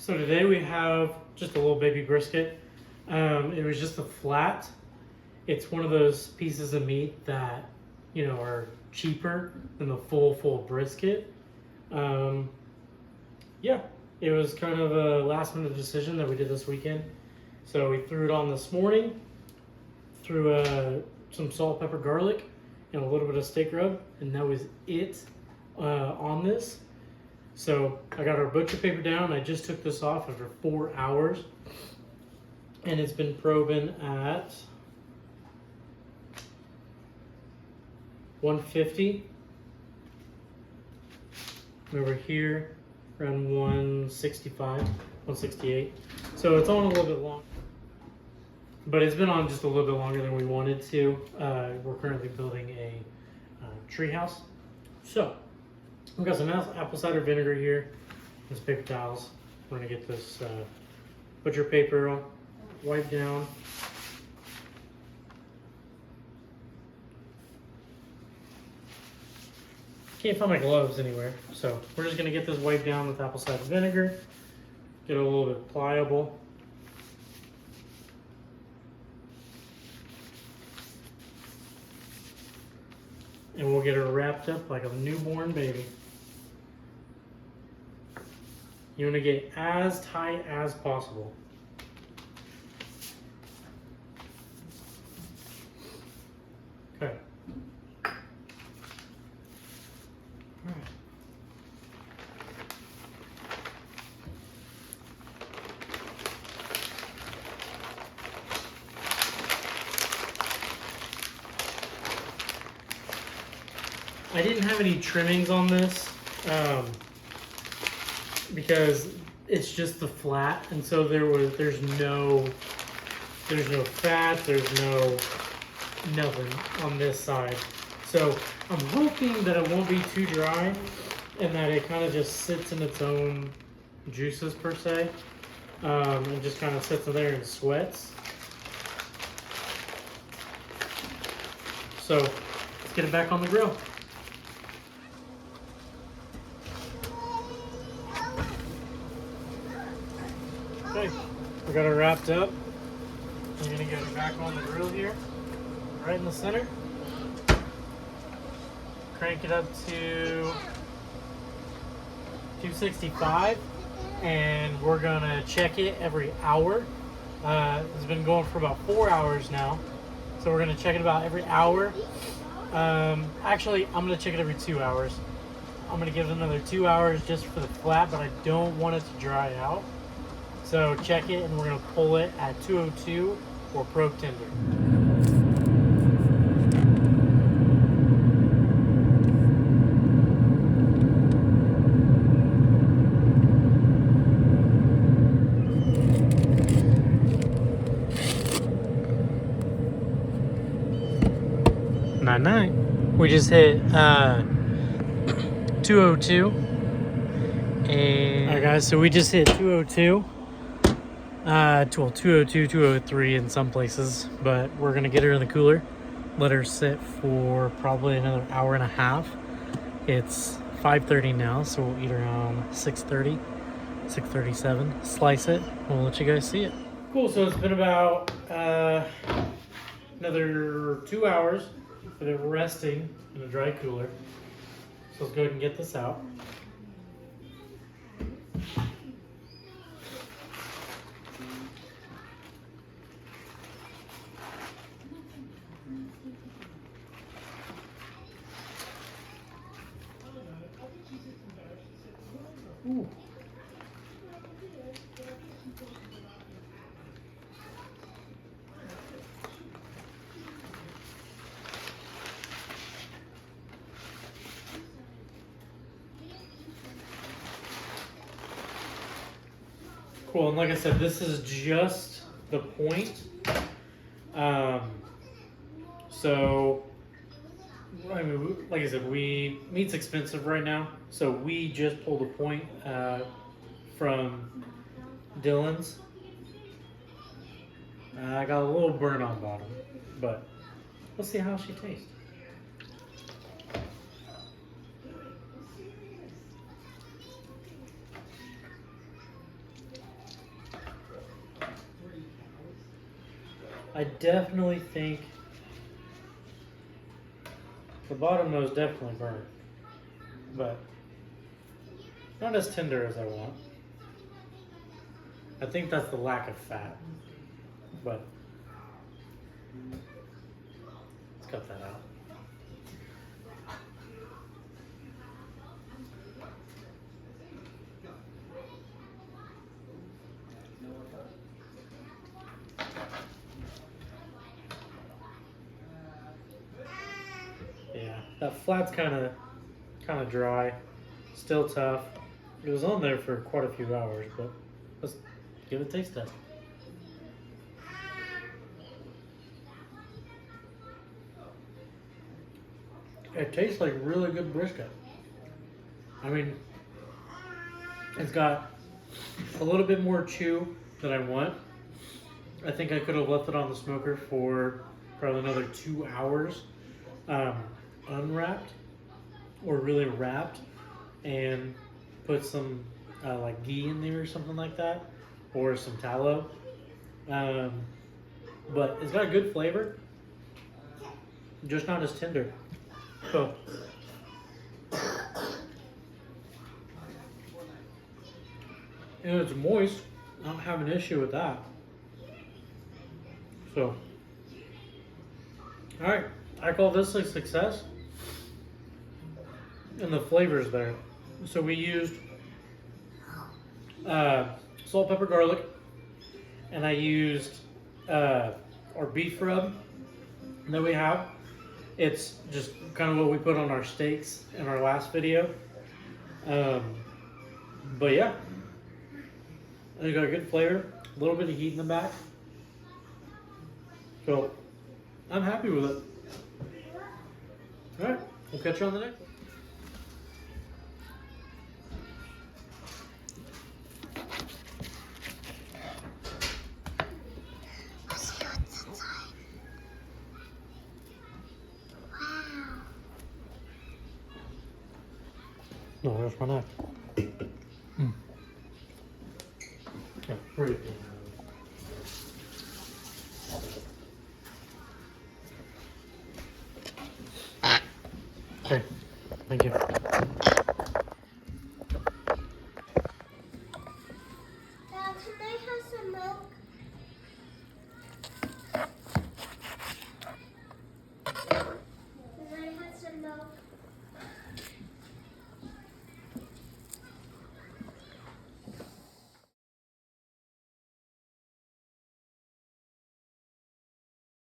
So today we have just a little baby brisket. It was just a flat. It's one of those pieces of meat that, you know, are cheaper than the full brisket. Yeah, it was kind of a last minute decision that we did this weekend. So we threw it on this morning, threw some salt, pepper, garlic, and a little bit of steak rub, and that was it on this. So I got our butcher paper down. I just took this off after 4 hours, and it's been probing at 150. Over here, around 165, 168. So it's on a little bit long, but it's been on just a little bit longer than we wanted to. We're currently building a tree house. So we've got some apple cider vinegar here, and some paper towels. We're gonna get this butcher paper wiped down. Can't find my gloves anywhere, so we're just gonna get this wiped down with apple cider vinegar, get it a little bit pliable. And we'll get her wrapped up like a newborn baby. You want to get as tight as possible. Okay. All right. I didn't have any trimmings on this because it's just the flat, and so there's no fat, there's no nothing on this side. So I'm hoping that it won't be too dry and that it kind of just sits in its own juices per se, and just kind of sits in there and sweats. So let's get it back on the grill. Okay, we got it wrapped up. I'm gonna get it back on the grill here, right in the center. Crank it up to 265, and we're gonna check it every hour. It's been going for about 4 hours now, so we're gonna check it about every hour. Actually, I'm gonna check it every 2 hours. I'm gonna give it another 2 hours just for the flat, but I don't want it to dry out. So check it, and we're gonna pull it at 202 or probe tender. Night. We just hit 202. And alright guys, so we just hit 202. 202, 203 in some places, but we're gonna get her in the cooler, let her sit for probably another hour and a half. It's 5:30 now, so we'll eat around 6:30, 6:37. Slice it, and we'll let you guys see it. Cool. So it's been about another 2 hours of it resting in a dry cooler. So let's go ahead and get this out. Ooh. Cool, and like I said, this is just the point. So, I mean, like I said, meat's expensive right now, so we just pulled a point from Dylan's. I got a little burn on bottom, but let's see how she tastes. I definitely think the bottom nose definitely burnt, but not as tender as I want. I think that's the lack of fat, but let's cut that out. Yeah, that flat's kind of dry, still tough. It was on there for quite a few hours, but let's give it a taste test. It tastes like really good brisket. I mean, it's got a little bit more chew than I want. I think I could have left it on the smoker for probably another 2 hours, unwrapped or really wrapped, and put some like ghee in there or something like that, or some tallow. But it's got a good flavor, just not as tender. So, and it's moist. I don't have an issue with that. So, all right, I call this a success. And the flavors there. So we used salt, pepper, garlic, and I used our beef rub that we have. It's just kind of what we put on our steaks in our last video. But yeah, it's got a good flavor, a little bit of heat in the back. So I'm happy with it. All right, we'll catch you on the next one. No, there's my knife. Yeah, pretty good. Okay, thank you. Now, can I have some milk?